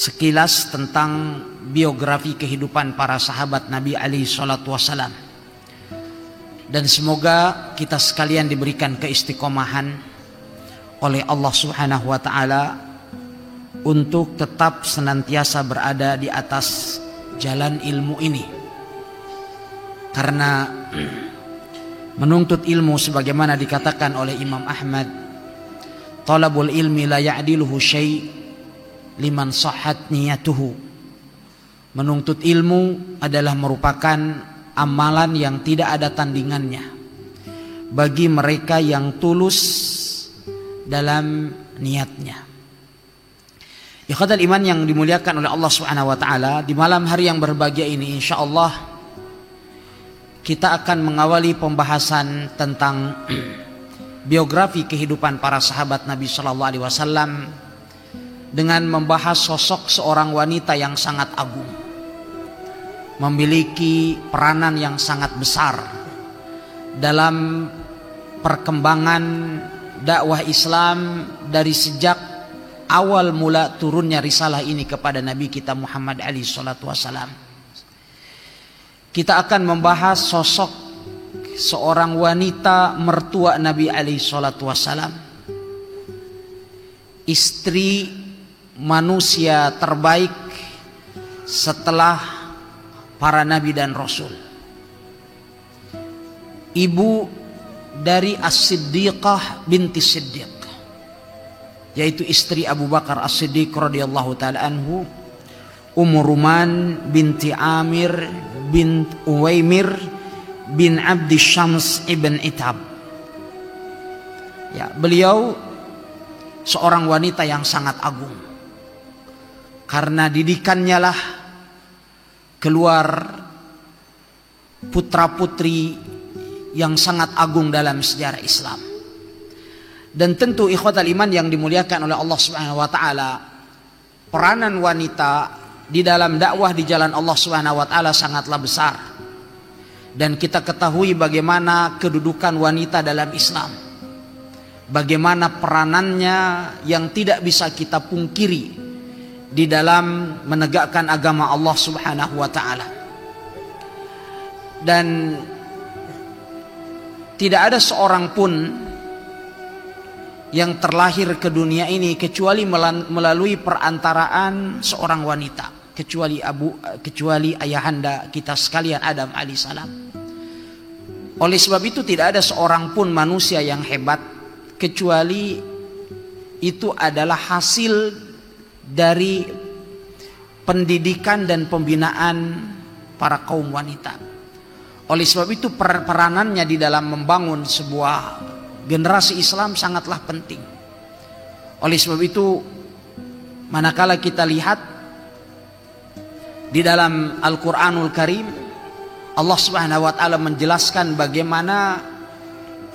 sekilas tentang biografi kehidupan para sahabat Nabi alaihi salatu wassalam. Dan semoga kita sekalian diberikan keistiqomahan oleh Allah Subhanahu wa taala untuk tetap senantiasa berada di atas jalan ilmu ini. Karena menuntut ilmu sebagaimana dikatakan oleh Imam Ahmad, talabul ilmi la ya'diluhu syai' liman sahhat niyatuhu. Menuntut ilmu adalah merupakan amalan yang tidak ada tandingannya bagi mereka yang tulus dalam niatnya. Ikhwatal iman yang dimuliakan oleh Allah Subhanahu wa taala, di malam hari yang berbahagia ini insyaallah kita akan mengawali pembahasan tentang biografi kehidupan para sahabat Nabi sallallahu alaihi wasallam dengan membahas sosok seorang wanita yang sangat agung, memiliki peranan yang sangat besar dalam perkembangan dakwah Islam dari sejak awal mula turunnya risalah ini kepada Nabi kita Muhammad alaihi salatu wasallam. Kita akan membahas sosok seorang wanita mertua Nabi alaihi salatu wasallam, istri manusia terbaik setelah para nabi dan rasul, ibu dari As-Siddiqah binti Siddiq, yaitu istri Abu Bakar As-Siddiq radhiyallahu taala anhu, Ummu Ruman binti Amir bin Uwaimir bin Abdi Syams ibn Itab. Ya, beliau seorang wanita yang sangat agung. Karena didikannya lah keluar putra-putri yang sangat agung dalam sejarah Islam. Dan tentu ikhwatal iman yang dimuliakan oleh Allah Subhanahu wa taala, peranan wanita di dalam dakwah di jalan Allah Subhanahu wa taala sangatlah besar. Dan kita ketahui bagaimana kedudukan wanita dalam Islam, bagaimana peranannya yang tidak bisa kita pungkiri di dalam menegakkan agama Allah Subhanahu wa taala. Dan tidak ada seorang pun yang terlahir ke dunia ini kecuali melalui perantaraan seorang wanita, kecuali ayahanda kita sekalian Adam alaihissalam. Oleh sebab itu tidak ada seorang pun manusia yang hebat kecuali itu adalah hasil dari pendidikan dan pembinaan para kaum wanita. Oleh sebab itu peranannya di dalam membangun sebuah generasi Islam sangatlah penting. Oleh sebab itu manakala kita lihat di dalam Al-Quranul Karim, Allah Subhanahu wa taala menjelaskan bagaimana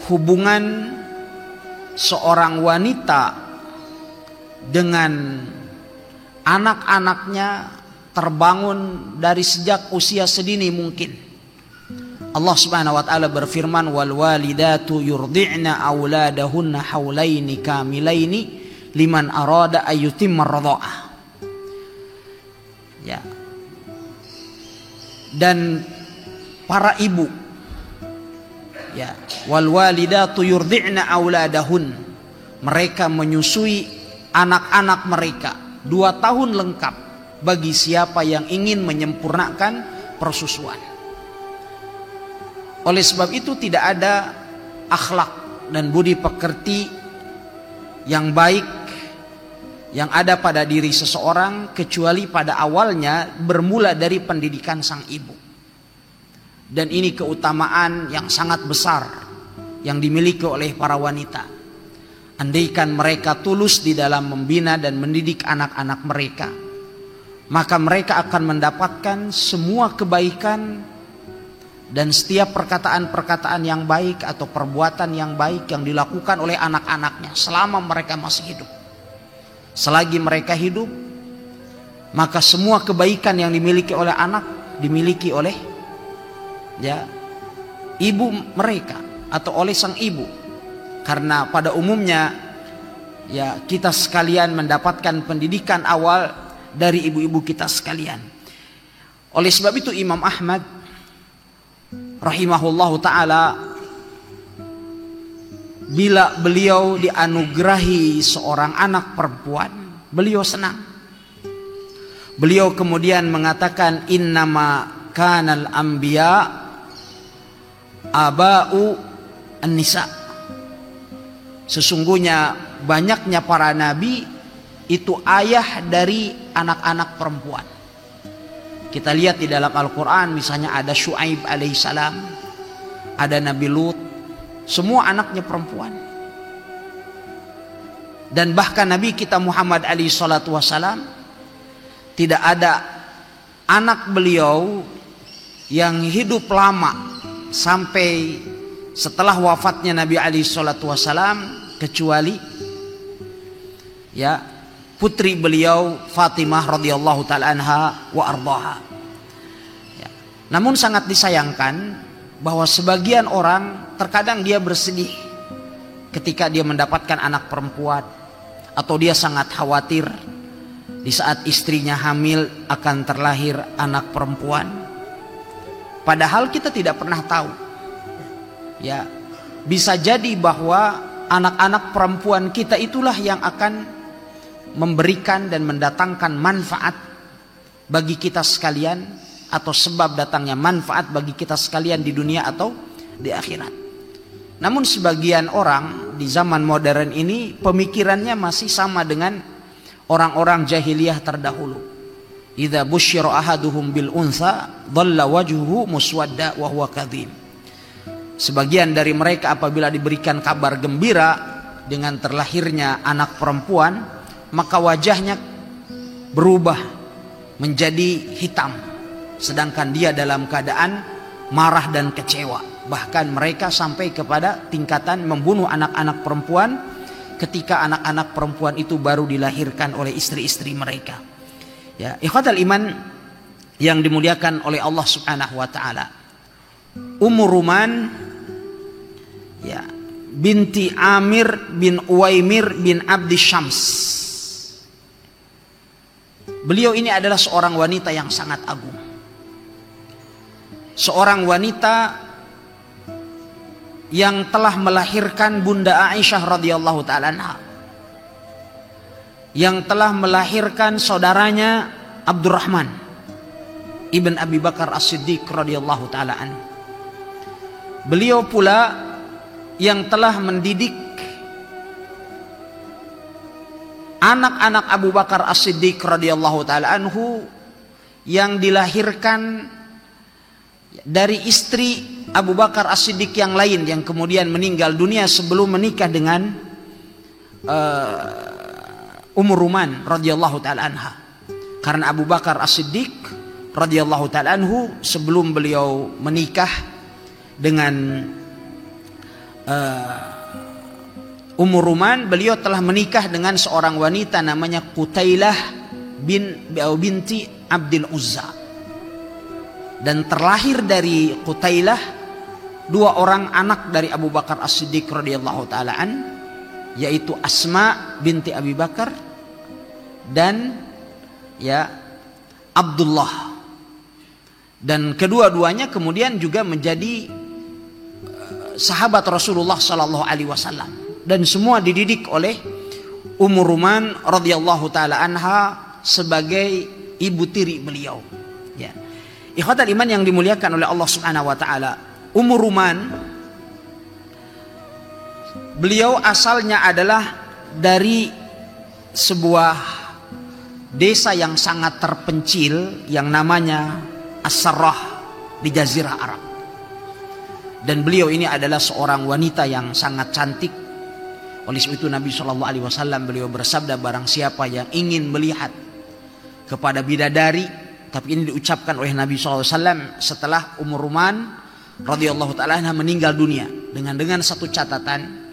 hubungan seorang wanita dengan anak-anaknya terbangun dari sejak usia sedini mungkin. Allah Subhanahu wa taala berfirman, wal walidatu yurdi'na auladahunna haulaini kamilaini liman arada ayyutimma radha'ah. Ya. Dan para ibu, ya, wal walidatu yurdi'na auladahun, mereka menyusui anak-anak mereka 2 tahun lengkap bagi siapa yang ingin menyempurnakan persusuan. Oleh sebab itu tidak ada akhlak dan budi pekerti yang baik yang ada pada diri seseorang kecuali pada awalnya bermula dari pendidikan sang ibu. Dan ini keutamaan yang sangat besar yang dimiliki oleh para wanita. Andaikan mereka tulus di dalam membina dan mendidik anak-anak mereka, maka mereka akan mendapatkan semua kebaikan dan setiap perkataan-perkataan yang baik atau perbuatan yang baik yang dilakukan oleh anak-anaknya selama mereka masih hidup. Selagi mereka hidup, maka semua kebaikan yang dimiliki oleh anak dimiliki oleh ibu mereka atau oleh sang ibu. Karena pada umumnya kita sekalian mendapatkan pendidikan awal dari ibu-ibu kita sekalian. Oleh sebab itu Imam Ahmad rahimahullahu ta'ala, bila beliau dianugerahi seorang anak perempuan, beliau senang. Beliau kemudian mengatakan, innama kanal anbiya aba'u an-nisa. Sesungguhnya banyaknya para nabi itu ayah dari anak-anak perempuan. Kita lihat di dalam Al-Quran, misalnya ada Syuaib alaihissalam, ada Nabi Lut, semua anaknya perempuan. Dan bahkan Nabi kita Muhammad alaihissalam, tidak ada anak beliau yang hidup lama sampai setelah wafatnya Nabi alaihissalam, kecuali ya putri beliau Fatimah radhiyallahu taala anha wa ardhaha. Ya. Namun sangat disayangkan bahwa sebagian orang terkadang dia bersedih ketika dia mendapatkan anak perempuan, atau dia sangat khawatir di saat istrinya hamil akan terlahir anak perempuan. Padahal kita tidak pernah tahu. Ya, bisa jadi bahwa anak-anak perempuan kita itulah yang akan memberikan dan mendatangkan manfaat bagi kita sekalian, atau sebab datangnya manfaat bagi kita sekalian di dunia atau di akhirat. Namun sebagian orang di zaman modern ini pemikirannya masih sama dengan orang-orang jahiliyah terdahulu. Idza busyira ahaduhum bil untha dhalla wajhuhu muswadda wa huwa kadhim. Sebagian dari mereka apabila diberikan kabar gembira dengan terlahirnya anak perempuan, maka wajahnya berubah menjadi hitam, sedangkan dia dalam keadaan marah dan kecewa. Bahkan mereka sampai kepada tingkatan membunuh anak-anak perempuan ketika anak-anak perempuan itu baru dilahirkan oleh istri-istri mereka. Ya, ikhwatal iman yang dimuliakan oleh Allah Subhanahu wa taala. Ummu Ruman ya binti Amir bin Uwaimir bin Abdi Syams. Beliau ini adalah seorang wanita yang sangat agung. Seorang wanita yang telah melahirkan Bunda Aisyah radhiyallahu taala anha, yang telah melahirkan saudaranya Abdurrahman ibn Abi Bakar As-Siddiq radhiyallahu taala anhu. Beliau pula yang telah mendidik anak-anak Abu Bakar As-Siddiq radhiyallahu taala anhu yang dilahirkan dari istri Abu Bakar As-Siddiq yang lain yang kemudian meninggal dunia sebelum menikah dengan Ummu Ruman radhiyallahu taala anha. Karena Abu Bakar As-Siddiq radhiyallahu taala anhu sebelum beliau menikah dengan Ummu Ruman, beliau telah menikah dengan seorang wanita namanya Qutailah binti Abdul Uzza. Dan terlahir dari Qutailah dua orang anak dari Abu Bakar As-Siddiq radhiyallahu taala an, yaitu Asma binti Abi Bakar dan ya Abdullah. Dan kedua-duanya kemudian juga menjadi sahabat Rasulullah sallallahu alaihi wasallam, dan semua dididik oleh Ummu Ruman radhiyallahu taala anha sebagai ibu tiri beliau. Ya. Ikhwatal iman yang dimuliakan oleh Allah Subhanahu wa taala, Ummu Ruman beliau asalnya adalah dari sebuah desa yang sangat terpencil yang namanya As-Sarrah di Jazirah Arab. Dan beliau ini adalah seorang wanita yang sangat cantik. Oleh sebab itu Nabi SAW beliau bersabda, barang siapa yang ingin melihat kepada bidadari, tapi ini diucapkan oleh Nabi SAW setelah Ummu Ruman radhiyallahu taala anha meninggal dunia, dengan satu catatan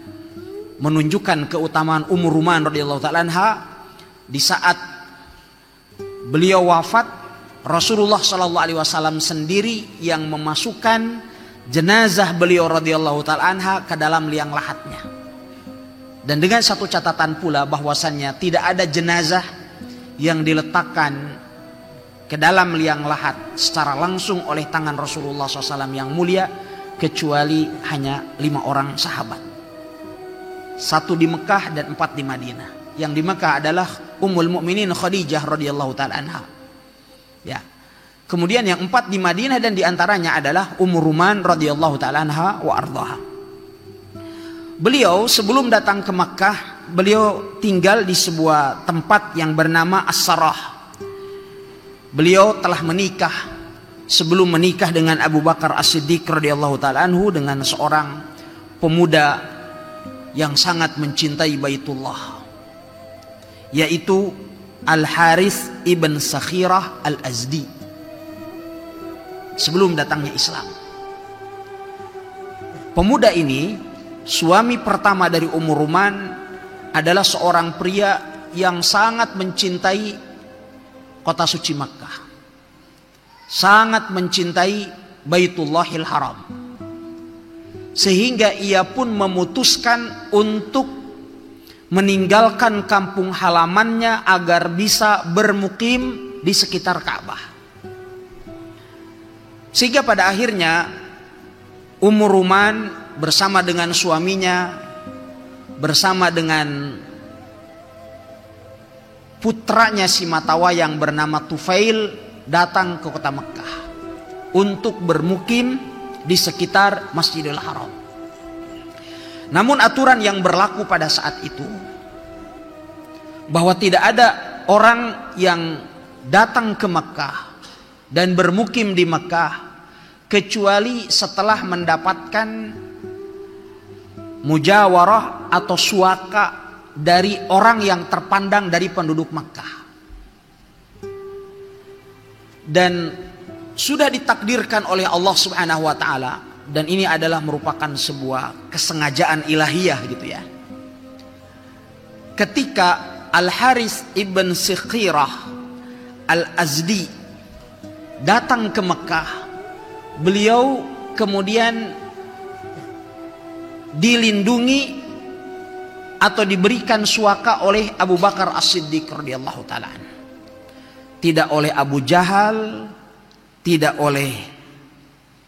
menunjukkan keutamaan Ummu Ruman radhiyallahu taala anha. Di saat beliau wafat, Rasulullah SAW sendiri yang memasukkan jenazah beliau radhiyallahu taala anha ke dalam liang lahatnya. Dan dengan satu catatan pula bahwasannya tidak ada jenazah yang diletakkan ke dalam liang lahat secara langsung oleh tangan Rasulullah SAW yang mulia, kecuali hanya 5 orang sahabat. 1 di Mekah dan 4 di Madinah. Yang di Mekah adalah Ummul Mukminin Khadijah radhiyallahu taala anha. Ya. Kemudian yang 4 di Madinah dan diantaranya adalah Ummu Ruman radhiyallahu taala anha wa ardhaha. Beliau sebelum datang ke Makkah, beliau tinggal di sebuah tempat yang bernama As-Sarah. Beliau telah menikah sebelum menikah dengan Abu Bakar As-Siddiq radhiyallahu taala anhu dengan seorang pemuda yang sangat mencintai Baitullah, yaitu Al-Harith ibn Sakhirah Al-Azdi sebelum datangnya Islam. Pemuda ini, suami pertama dari Ummu Ruman, adalah seorang pria yang sangat mencintai kota suci Makkah, sangat mencintai Baitullahil Haram, sehingga ia pun memutuskan untuk meninggalkan kampung halamannya agar bisa bermukim di sekitar Ka'bah. Sehingga pada akhirnya Ummu Ruman bersama dengan suaminya, bersama dengan putranya si Matawa yang bernama Tufail, datang ke kota Mekah untuk bermukim di sekitar Masjidil Haram. Namun aturan yang berlaku pada saat itu, bahwa tidak ada orang yang datang ke Mekah dan bermukim di Mekah kecuali setelah mendapatkan mujawarah atau suaka dari orang yang terpandang dari penduduk Makkah. Dan sudah ditakdirkan oleh Allah Subhanahu wa taala, dan ini adalah merupakan sebuah kesengajaan ilahiyah gitu ya. Ketika Al-Harith ibn Sakhirah Al-Azdi datang ke Mekah, beliau kemudian dilindungi atau diberikan suaka oleh Abu Bakar As-Siddiq radhiyallahu taala. Tidak oleh Abu Jahal, tidak oleh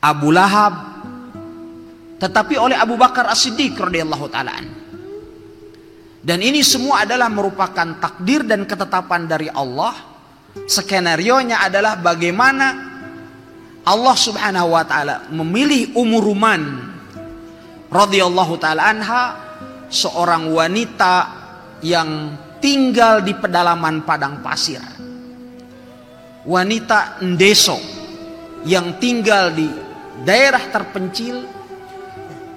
Abu Lahab, tetapi oleh Abu Bakar As-Siddiq radhiyallahu taala. Dan ini semua adalah merupakan takdir dan ketetapan dari Allah. Skenarionya adalah bagaimana Allah Subhanahu wa taala memilih Ummu Ruman radhiyallahu taala anha, seorang wanita yang tinggal di pedalaman padang pasir, wanita ndeso yang tinggal di daerah terpencil,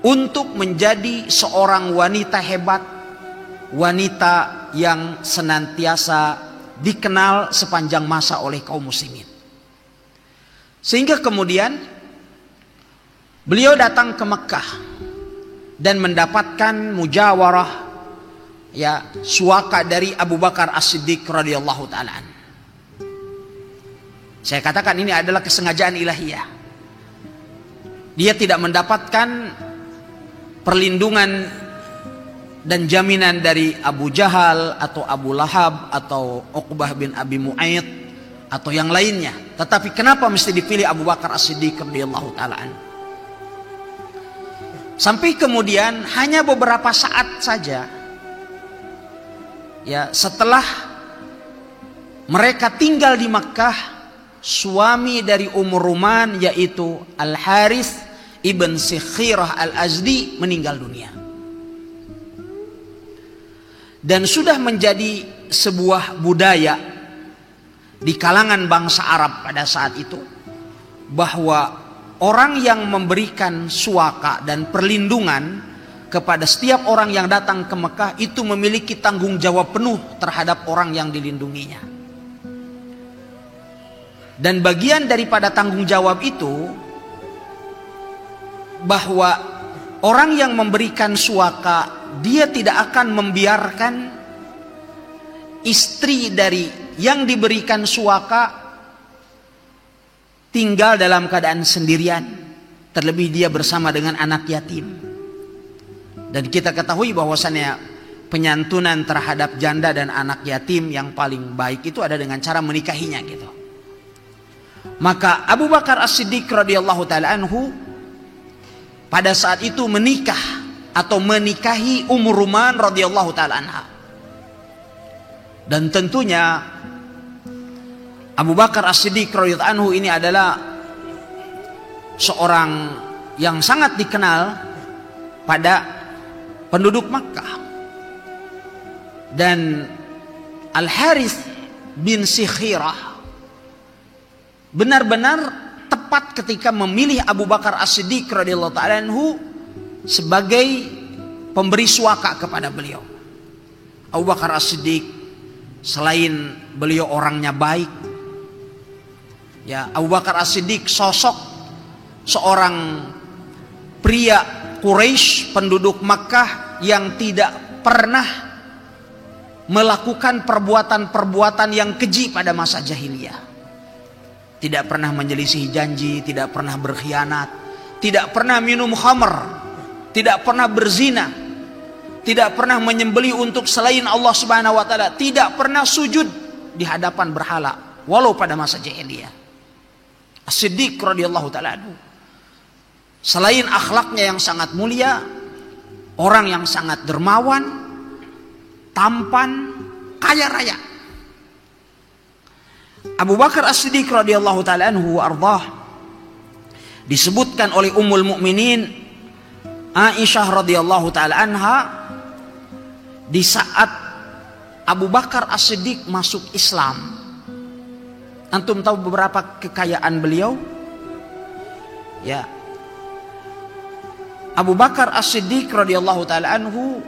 untuk menjadi seorang wanita hebat, wanita yang senantiasa dikenal sepanjang masa oleh kaum muslimin. Sehingga kemudian beliau datang ke Mekah dan mendapatkan mujawarah, ya, suaka dari Abu Bakar As-Siddiq radhiyallahu taala. Saya katakan ini adalah kesengajaan ilahiyah. Dia tidak mendapatkan perlindungan dan jaminan dari Abu Jahal atau Abu Lahab atau Uqbah bin Abi Mu'ayyid atau yang lainnya. Tetapi kenapa mesti dipilih Abu Bakar As-Siddiq radhiyallahu taala? Sampai kemudian hanya beberapa saat saja, ya, setelah mereka tinggal di Makkah, suami dari Ummu Ruman yaitu Al-Harith ibn Sakhirah Al-Azdi meninggal dunia. Dan sudah menjadi sebuah budaya di kalangan bangsa Arab pada saat itu, bahwa orang yang memberikan suaka dan perlindungan kepada setiap orang yang datang ke Mekah itu memiliki tanggung jawab penuh terhadap orang yang dilindunginya. Dan bagian daripada tanggung jawab itu, bahwa orang yang memberikan suaka, dia tidak akan membiarkan istri dari yang diberikan suaka tinggal dalam keadaan sendirian, terlebih dia bersama dengan anak yatim. Dan kita ketahui bahwasannya penyantunan terhadap janda dan anak yatim yang paling baik itu ada dengan cara menikahinya gitu. Maka Abu Bakar As-Siddiq radhiyallahu taala anhu pada saat itu menikah atau menikahi Ummu Ruman radhiyallahu taala anha. Dan tentunya Abu Bakar As-Siddiq radhiyallahu anhu ini adalah seorang yang sangat dikenal pada penduduk Makkah. Dan Al-Harith bin Sikhirah benar-benar tepat ketika memilih Abu Bakar As-Siddiq radhiyallahu ta'ala anhu sebagai pemberi suaka kepada beliau. Abu Bakar As-Siddiq selain beliau orangnya baik, ya, Abu Bakar As-Siddiq sosok seorang pria Quraisy penduduk Makkah yang tidak pernah melakukan perbuatan-perbuatan yang keji pada masa jahiliyah. Tidak pernah menyelisihi janji, tidak pernah berkhianat, tidak pernah minum khamr, tidak pernah berzina, tidak pernah menyembelih untuk selain Allah Subhanahu wa taala, tidak pernah sujud di hadapan berhala walau pada masa jahiliyah. As-Siddiq radhiyallahu taala anhu, selain akhlaknya yang sangat mulia, orang yang sangat dermawan, tampan, kaya raya. Abu Bakar As-Siddiq radhiyallahu taala anhu ardhah disebutkan oleh Ummul Mukminin Aisyah radhiyallahu taala anha, di saat Abu Bakar As-Siddiq masuk Islam. Antum tahu beberapa kekayaan beliau? Ya. Abu Bakar As-Siddiq radhiyallahu taala anhu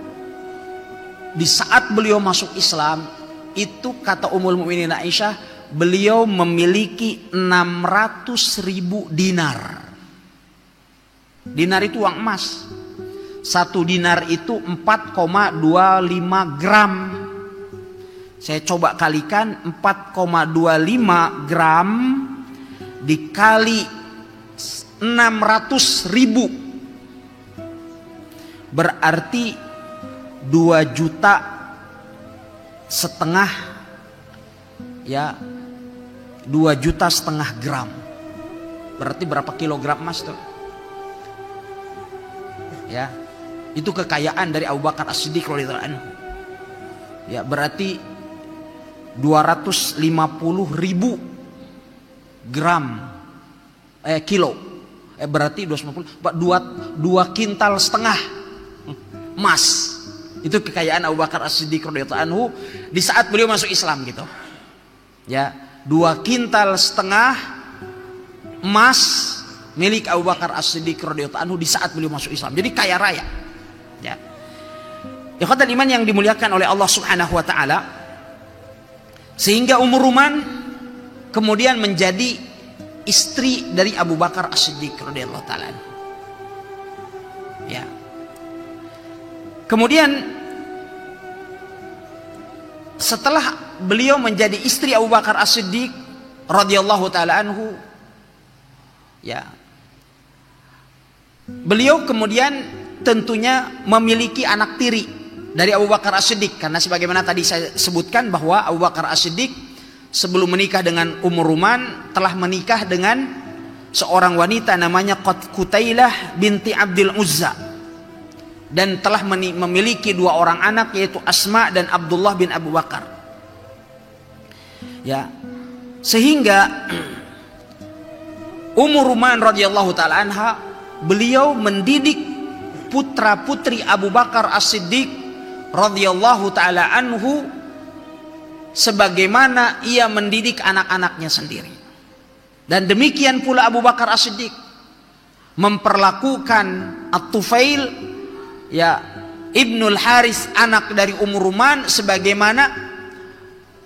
di saat beliau masuk Islam itu, kata Ummul Mukminin Aisyah, beliau memiliki 600.000 dinar. Dinar itu uang emas. 1 dinar itu 4,25 gram. Saya coba kalikan, 4,25 gram dikali 600.000 berarti 2,5 juta, ya, 2,5 juta gram. Berarti berapa kilogram emas tuh? Ya, itu kekayaan dari Abu Bakar As-Siddiq radhiyallahu anhu. Ya, berarti 250.000 gram kilo. Berarti 2 kintal setengah emas. Itu kekayaan Abu Bakar As-Siddiq radhiyallahu anhu di saat beliau masuk Islam gitu. Ya, 2 kintal setengah emas milik Abu Bakar As-Siddiq radhiyallahu anhu di saat beliau masuk Islam. Jadi kaya raya. Ya. Ikhwatal iman yang dimuliakan oleh Allah Subhanahu wa taala, sehingga Ummu Ruman kemudian menjadi istri dari Abu Bakar As-Siddiq radhiyallahu taala. Ya. Kemudian setelah beliau menjadi istri Abu Bakar As-Siddiq radhiyallahu taala anhu, ya, beliau kemudian tentunya memiliki anak tiri dari Abu Bakar As-Siddiq, karena sebagaimana tadi saya sebutkan bahwa Abu Bakar As-Siddiq sebelum menikah dengan Ummu Ruman telah menikah dengan seorang wanita namanya Qutailah binti Abdul Uzza, dan telah memiliki 2 orang anak, yaitu Asma dan Abdullah bin Abu Bakar. Ya, sehingga Ummu Ruman radhiyallahu taala anha, beliau mendidik putra-putri Abu Bakar As-Siddiq radhiyallahu taala anhu sebagaimana ia mendidik anak-anaknya sendiri. Dan demikian pula Abu Bakar As-Siddiq memperlakukan At-Tufail, ya, Ibnul Haris, anak dari Ummu Ruman, sebagaimana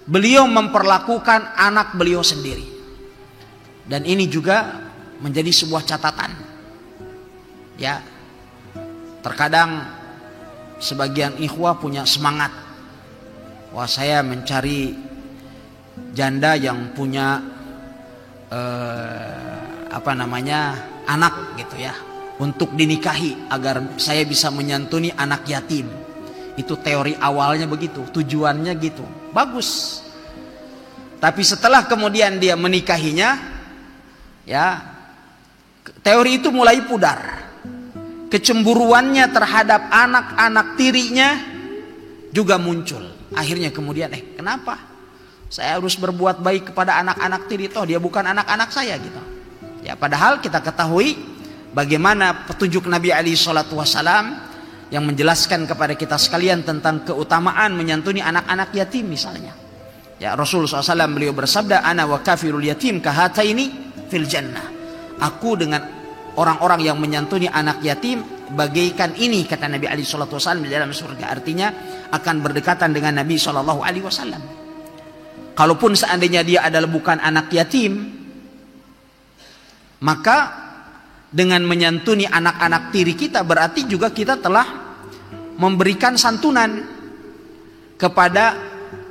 beliau memperlakukan anak beliau sendiri. Dan ini juga menjadi sebuah catatan. Ya, terkadang sebagian ikhwah punya semangat, wah, saya mencari janda yang punya anak gitu ya, untuk dinikahi agar saya bisa menyantuni anak yatim. Itu teori awalnya begitu, tujuannya gitu, bagus. Tapi setelah kemudian dia menikahinya, ya, teori itu mulai pudar. Kecemburuannya terhadap anak-anak tirinya juga muncul. Akhirnya kemudian, kenapa saya harus berbuat baik kepada anak-anak tiri, toh dia bukan anak-anak saya gitu. Ya, padahal kita ketahui bagaimana petunjuk Nabi alaihi salatu wasalam yang menjelaskan kepada kita sekalian tentang keutamaan menyantuni anak-anak yatim misalnya. Ya, Rasulullah SAW beliau bersabda, ana wa kafirul yatim kahataini fil jannah. Aku dengan orang-orang yang menyantuni anak yatim bagaikan ini, kata Nabi alaihi salatu wasallam, di dalam surga. Artinya akan berdekatan dengan Nabi sallallahu alaihi wasallam. Kalaupun seandainya dia adalah bukan anak yatim, maka dengan menyantuni anak-anak tiri kita berarti juga kita telah memberikan santunan kepada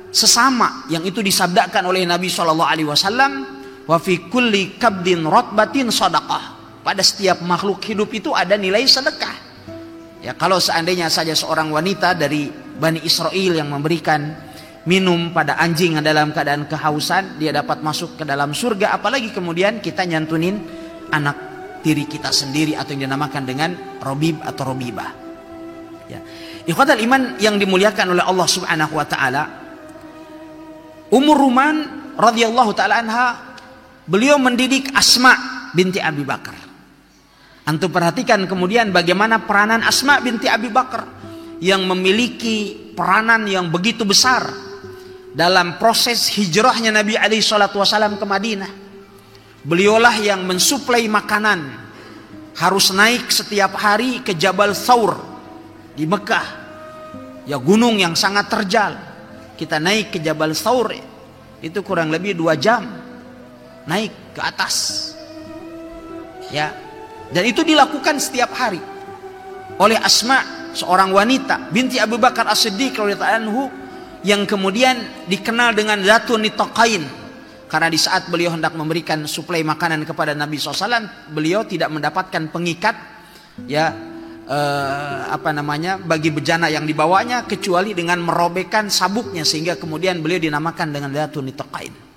sesama, yang itu disabdakan oleh Nabi sallallahu alaihi wasallam, wa fi kulli kabdin rotbatin sadaqah. Pada setiap makhluk hidup itu ada nilai sedekah. Ya, kalau seandainya saja seorang wanita dari Bani Israel yang memberikan minum pada anjing dalam keadaan kehausan, dia dapat masuk ke dalam surga, apalagi kemudian kita nyantunin anak diri kita sendiri atau yang dinamakan dengan robib atau robibah. Ya. Ikhwatal iman yang dimuliakan oleh Allah Subhanahu wa taala, Ummur Ruman radhiyallahu taala anha, beliau mendidik Asma binti Abi Bakar. Antum perhatikan kemudian bagaimana peranan Asma binti Abi Bakar yang memiliki peranan yang begitu besar dalam proses hijrahnya Nabi alaihi salatu wasallam ke Madinah. Beliaulah yang mensuplai makanan, harus naik setiap hari ke Jabal Thawr di Mekah, ya, gunung yang sangat terjal. Kita naik ke Jabal Thawr itu kurang lebih 2 jam naik ke atas, ya, dan itu dilakukan setiap hari oleh Asma, seorang wanita binti Abu Bakar As-Siddiq radhiyallahu anhu, yang kemudian dikenal dengan Zatun Nitaqain. Karena di saat beliau hendak memberikan suplai makanan kepada Nabi SAW, beliau tidak mendapatkan pengikat, ya, bagi bejana yang dibawanya, kecuali dengan merobekkan sabuknya, sehingga kemudian beliau dinamakan dengan Zatun Nitaqain.